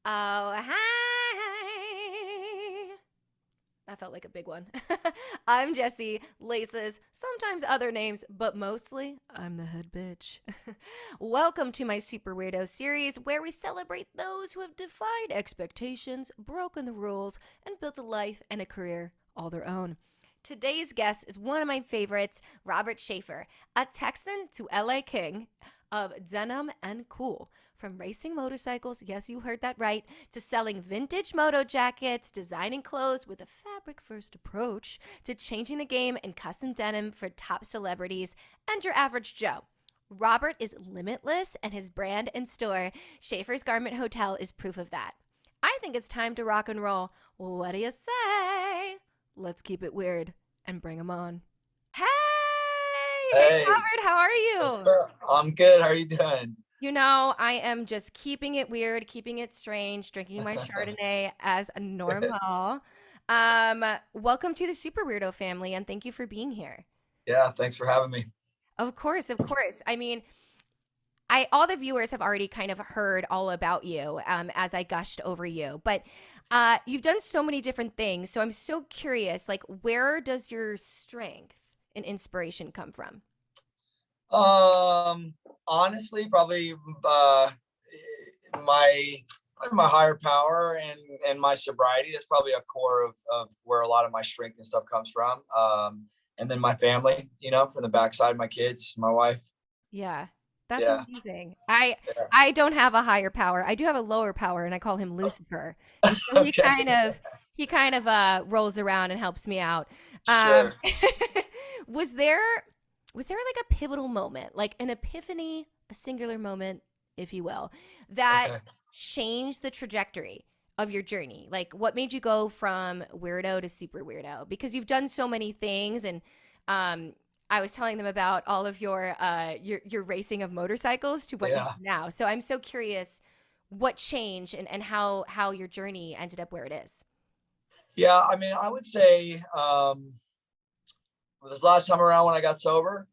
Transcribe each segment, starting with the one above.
Oh, hi. That felt like a big one. I'm Jessie, Laces, sometimes other names, but mostly I'm the head bitch. Welcome to my Super Weirdo series where we celebrate those who have defied expectations, broken the rules, and built a life and a career all their own. Today's guest is one of my favorites, Robert Schaeffer, a Texan to LA king of denim and cool. From racing motorcycles, yes, you heard that right, to selling vintage moto jackets, designing clothes with a fabric first approach, to changing the game in custom denim for top celebrities and your average Joe. Robert is limitless, and his brand and store, Schaeffers Garment Hotel, is proof of that. I think it's time to rock and roll. What do you say? Let's keep it weird and bring him on. Hey! Hey, Hey, Robert, how are what's you? up? I'm good. How are you doing? I am just keeping it weird, keeping it strange, drinking my Chardonnay as normal. Welcome to the Super Weirdo family, and thank you for being here. Yeah, thanks for having me. Of course, of course. I mean, I all the viewers have already kind of heard all about you as I gushed over you, but you've done so many different things. So I'm so curious, like, where does your strength and inspiration come from? Um, Honestly, probably my my higher power and my sobriety. That's probably a core of where a lot of my strength and stuff comes from. And then my family, from the backside, my kids, my wife. Yeah, that's Yeah, amazing. I yeah. I don't have a higher power. I do have a lower power, and I call him Lucifer. And so he Okay, kind of he kind of rolls around and helps me out. Um, sure. was there was there like a pivotal moment, like an epiphany, a singular moment, if you will, that Okay. changed the trajectory of your journey? Like what made you go from weirdo to super weirdo? Because you've done so many things and um I was telling them about all of your racing of motorcycles to what you do Yeah. now. So I'm so curious what changed and how your journey ended up where it is. Yeah. I mean, I would say this last time around when I got sober,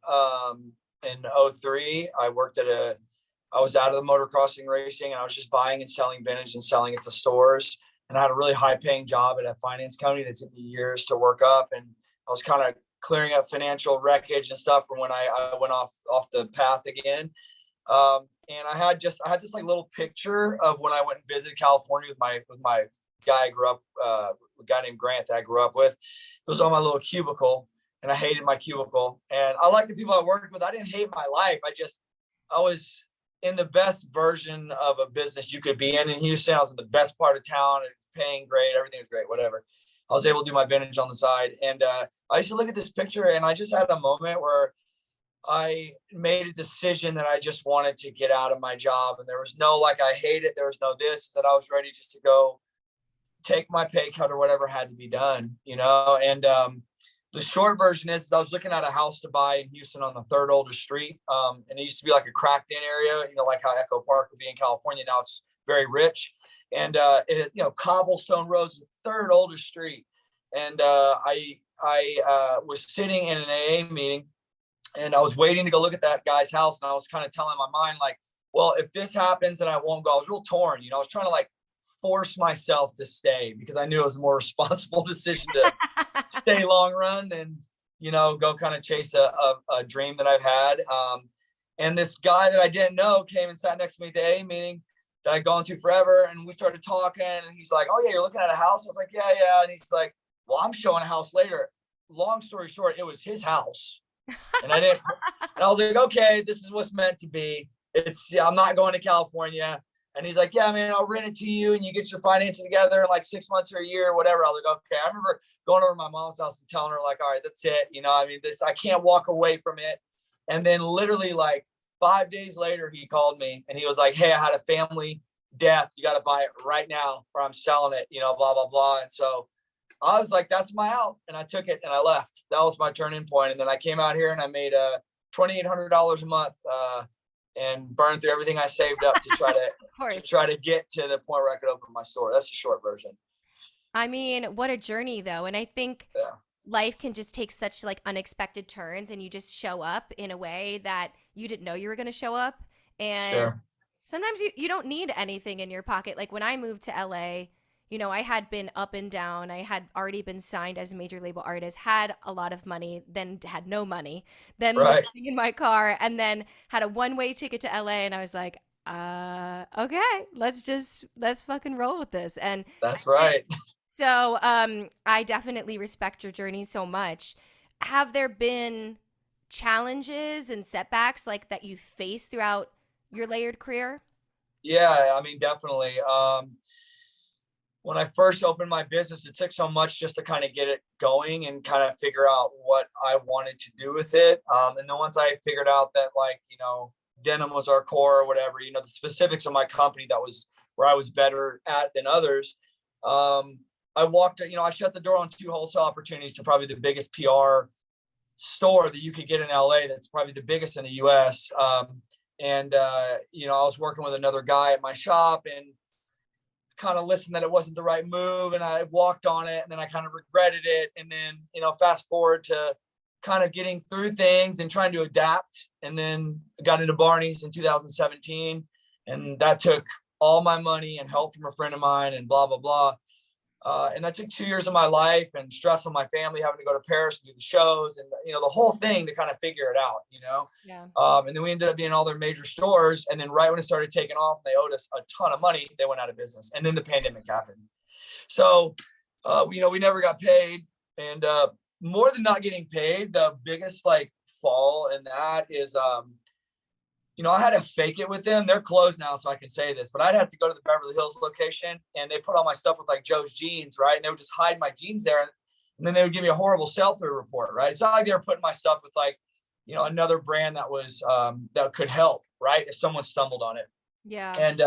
in '03, I was out of the motocrossing racing and I was just buying and selling vintage and selling it to stores. And I had a really high paying job at a finance company that took me years to work up. And I was kind of clearing up financial wreckage and stuff from when I went off the path again. And I had this like little picture of when I went and visited California with my guy I grew up, a guy named Grant that I grew up with. It was on my little cubicle, and I hated my cubicle. And I like the people I worked with. I didn't hate my life. I was in the best version of a business you could be in Houston. I was in the best part of town. It was paying great. Everything was great. Whatever. I was able to do my vintage on the side, and I used to look at this picture, and I just had a moment where I made a decision that I just wanted to get out of my job. And there was no, like, I hate it. There was no this, that I was ready just to go take my pay cut or whatever had to be done. And the short version is I was looking at a house to buy in Houston on the third oldest street. And it used to be like a cracked in area, like how Echo Park would be in California. Now it's very rich. And cobblestone roads, the third oldest street. And I was sitting in an AA meeting, and I was waiting to go look at that guy's house. And I was kind of telling my mind, like, well, if this happens, then I won't go. I was real torn. I was trying to like force myself to stay because I knew it was a more responsible decision to stay long run than, go kind of chase a dream that I've had. And this guy that I didn't know came and sat next to me at the A meeting that I'd gone to forever. And we started talking, and he's like, oh yeah, you're looking at a house? I was like, yeah, yeah. And he's like, well, I'm showing a house later. Long story short, it was his house. And I didn't, and I was like, okay, this is what's meant to be. I'm not going to California. And he's like, yeah, man, I'll rent it to you and you get your financing together in like 6 months or a year or whatever. I was like, okay. I remember going over to my mom's house and telling her, like, all right, that's it. I can't walk away from it. And then literally like 5 days later, he called me and he was like, hey, I had a family death. You got to buy it right now or I'm selling it, blah, blah, blah. And so I was like, that's my out. And I took it and I left. That was my turning point. And then I came out here and I made $2,800 a month, and burned through everything I saved up to try to Of course. get to the point where I could open my store. That's the short version. I mean, what a journey though. And I think Yeah, life can just take such like unexpected turns and you just show up in a way that you didn't know you were going to show up. And sure. Sometimes you don't need anything in your pocket. Like when I moved to LA, I had been up and down. I had already been signed as a major label artist, had a lot of money, then had no money, then Right. living in my car, and then had a one-way ticket to LA. And I was like, okay, let's fucking roll with this. And That's right. so I definitely respect your journey so much. Have there been challenges and setbacks like that you faced throughout your layered career? Yeah, I mean, definitely. When I first opened my business, it took so much just to kind of get it going and kind of figure out what I wanted to do with it. And then once I figured out that, like, denim was our core or whatever, the specifics of my company, that was where I was better at than others. I shut the door on 2 wholesale opportunities to probably the biggest PR store that you could get in LA. That's probably the biggest in the US. I was working with another guy at my shop and kind of listened that it wasn't the right move, and I walked on it, and then I kind of regretted it. And then, fast forward to kind of getting through things and trying to adapt, and then got into Barney's in 2017, and that took all my money and help from a friend of mine and blah, blah, blah. And that took 2 years of my life and stress on my family, having to go to Paris and do the shows and, the whole thing to kind of figure it out. Yeah. And then we ended up being in all their major stores. And then right when it started taking off, they owed us a ton of money. They went out of business. And then the pandemic happened. So, we never got paid. And more than not getting paid, the biggest like fall in that is, I had to fake it with them. They're closed now, so I can say this, but I'd have to go to the Beverly Hills location, and they put all my stuff with like Joe's jeans, right? And they would just hide my jeans there. And then they would give me a horrible sell-through report, right? It's not like they were putting my stuff with like, another brand that was, that could help, right? If someone stumbled on it. Yeah. And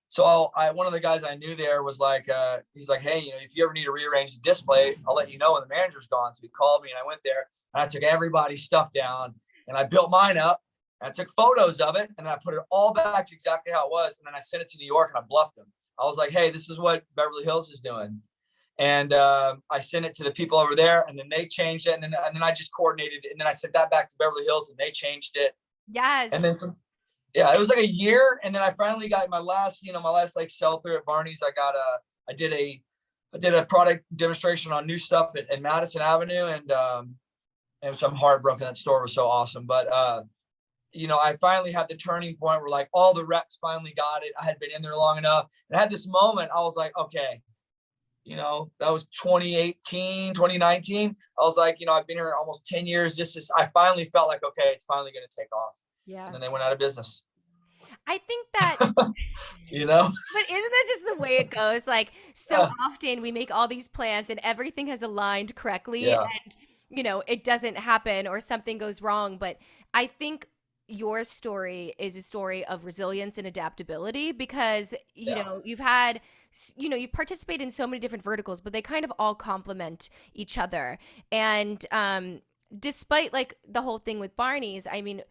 so one of the guys I knew there was like, he's like, hey, if you ever need to rearrange the display, I'll let you know when the manager's gone. So he called me, and I went there, and I took everybody's stuff down, and I built mine up. I took photos of it, and I put it all back to exactly how it was. And then I sent it to New York, and I bluffed them. I was like, hey, this is what Beverly Hills is doing. And I sent it to the people over there, and then they changed it. And then I just coordinated it. And then I sent that back to Beverly Hills, and they changed it. Yes. And then, it was like a year. And then I finally got my last like sell through at Barney's. I did a product demonstration on new stuff at Madison Avenue. And so I'm heartbroken. That store was so awesome. But, I finally had the turning point where like all the reps finally got it. I had been in there long enough, and I had this moment. I was like, okay, that was 2018, 2019. I was like, I've been here almost 10 years. I finally felt like, okay, it's finally going to take off. Yeah. And then they went out of business. I think that, But isn't that just the way it goes? Like so often we make all these plans and everything has aligned correctly, and it doesn't happen or something goes wrong. But I think your story is a story of resilience and adaptability, because you've participated in so many different verticals, but they kind of all complement each other. And despite like the whole thing with Barney's, I mean,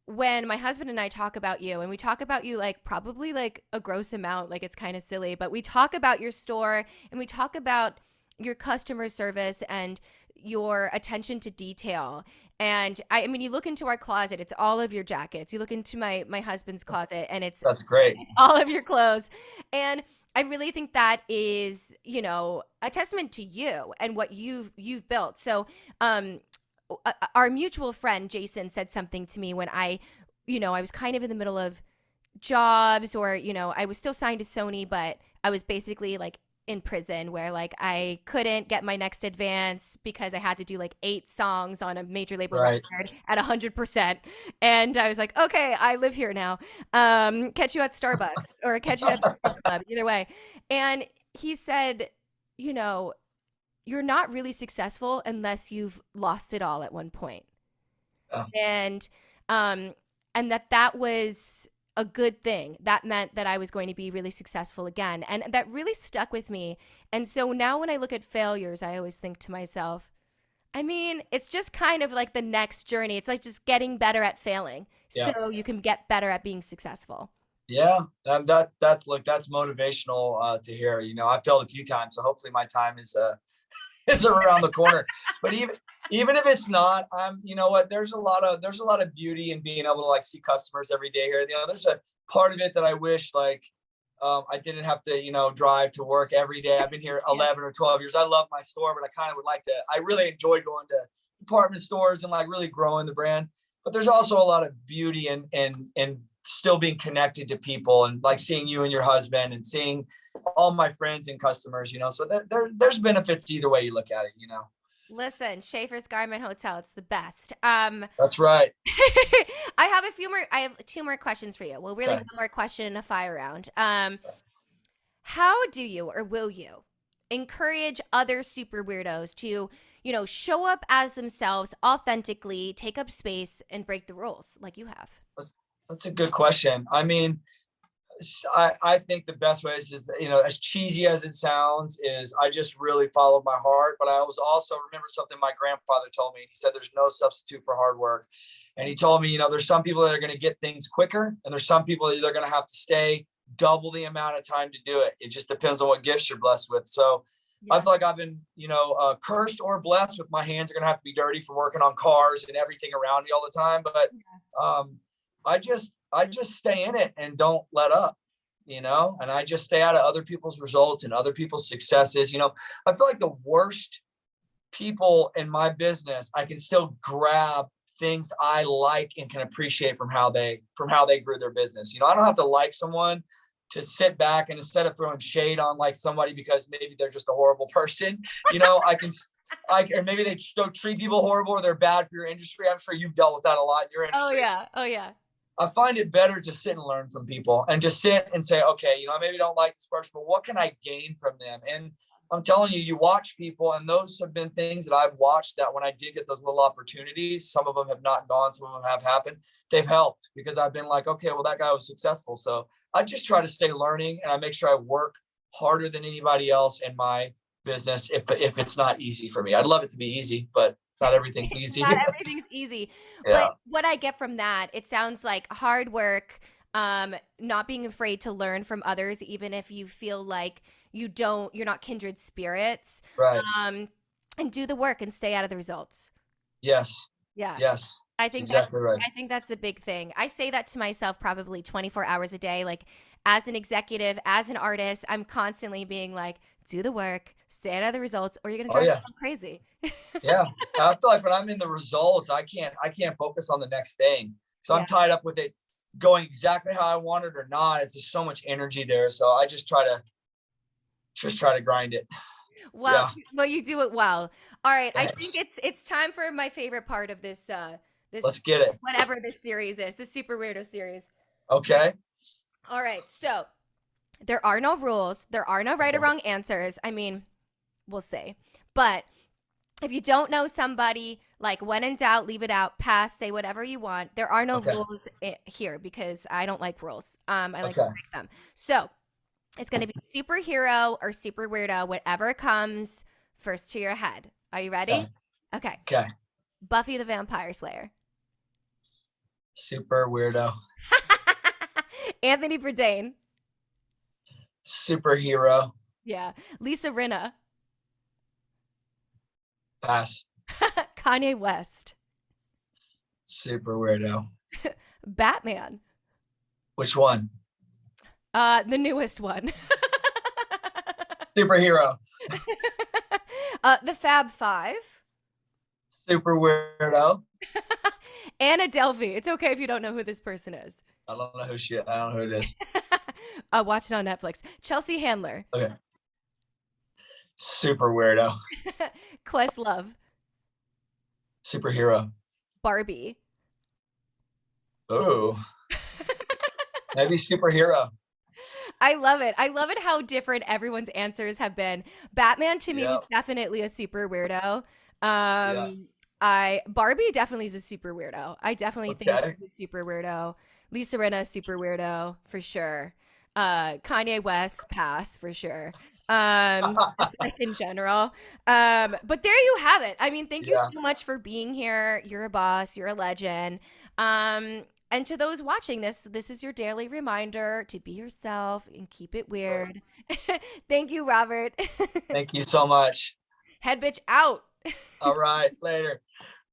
when my husband and I talk about you, and we talk about you like probably like a gross amount, like it's kind of silly, but we talk about your store and we talk about your customer service and your attention to detail. And I mean, you look into our closet, it's all of your jackets. You look into my husband's closet, and that's great. All of your clothes. And I really think that is, a testament to you and what you've built. So, our mutual friend Jason said something to me when I was kind of in the middle of jobs, or I was still signed to Sony, but I was basically like in prison, where like I couldn't get my next advance because I had to do like 8 songs on a major label record at 100%. And I was like, okay, I live here now. Catch you at Starbucks or catch you at the club, either way. And he said, you're not really successful unless you've lost it all at one point. Oh. And that was a good thing. That meant that I was going to be really successful again. And that really stuck with me. And so now when I look at failures, I always think to myself, I mean, it's just kind of like the next journey. It's like just getting better at failing so you can get better at being successful. Yeah, that's motivational to hear. I've failed a few times, so hopefully my time is around the corner. But even if it's not, there's a lot of beauty in being able to like see customers every day here. There's a part of it that I wish like I didn't have to, drive to work every day. I've been here 11 or 12 years. I love my store, but I kind of would like to, I really enjoy going to department stores and like really growing the brand. But there's also a lot of beauty and still being connected to people and like seeing you and your husband and seeing all my friends and customers, so there's benefits either way you look at it. Listen, Schaeffers Garment Hotel, it's the best. That's right. I have two more questions for you. Well, really Okay. one more question in a fire round. How do you or will you encourage other super weirdos to, show up as themselves authentically, take up space, and break the rules like you have? That's a good question. I mean, I think the best way is, as cheesy as it sounds, is I just really followed my heart. But I was also remember something my grandfather told me. He said, "There's no substitute for hard work." And he told me, there's some people that are going to get things quicker, and there's some people that they're going to have to stay double the amount of time to do it. It just depends on what gifts you're blessed with. So I feel like I've been, cursed or blessed with my hands are going to have to be dirty for working on cars and everything around me all the time. But I just stay in it and don't let up, and I just stay out of other people's results and other people's successes. I feel like the worst people in my business, I can still grab things I like and can appreciate from how they grew their business. I don't have to like someone to sit back and instead of throwing shade on like somebody because maybe they're just a horrible person, or maybe they don't treat people horrible or they're bad for your industry. I'm sure you've dealt with that a lot in your industry. Oh yeah. I find it better to sit and learn from people and just sit and say, okay, I maybe don't like this person, but what can I gain from them? And I'm telling you, you watch people, and those have been things that I've watched that when I did get those little opportunities, some of them have not gone, some of them have happened. They've helped because I've been like, okay, well, that guy was successful. So I just try to stay learning, and I make sure I work harder than anybody else in my business if it's not easy for me. I'd love it to be easy, but not everything's easy. Not everything's easy. Yeah. But what I get from that, it sounds like hard work, not being afraid to learn from others, even if you feel like you're not kindred spirits. Right. And do the work and stay out of the results. Yes. Yeah. Yes. I think exactly right. I think that's the big thing. I say that to myself probably 24 hours a day. Like as an executive, as an artist, I'm constantly being like, do the work, stay out of the results, or you're gonna drive yourself crazy. Yeah. I feel like when I'm in the results, I can't focus on the next thing. So I'm tied up with it going exactly how I want it or not. It's just so much energy there. So I just try to grind it. Well, you do it well. All right. Thanks. I think it's time for my favorite part of this Let's get it. Whatever this series is, the Super Weirdo series. Okay. All right. So there are no rules. There are no right or wrong answers. I mean, we'll see. But if you don't know somebody, like when in doubt, leave it out, pass, say whatever you want. There are no rules here because I don't like rules. I like to break them. So it's going to be superhero or super weirdo, whatever comes first to your head. Are you ready? Okay. Okay. Buffy the Vampire Slayer. Super weirdo. Anthony Bourdain. Superhero. Yeah. Lisa Rinna. Pass. Kanye West. Super weirdo. Batman. Which one? The newest one. Superhero. The Fab Five. Super weirdo. Anna Delvey. It's okay if you don't know who this person is. I don't know who it is. Watch it on Netflix. Chelsea Handler. Okay. Super weirdo. Questlove. Superhero. Barbie. Ooh. Maybe superhero. I love it. I love it how different everyone's answers have been. Batman to me was definitely a super weirdo. Barbie definitely is a super weirdo. I definitely think she's a super weirdo. Lisa Rinna, super weirdo for sure. Kanye West, pass for sure. Like in general. But there you have it. I mean, thank you so much for being here. You're a boss. You're a legend. And to those watching this is your daily reminder to be yourself and keep it weird. Thank you, Robert. Thank you so much. Head bitch out. All right, later.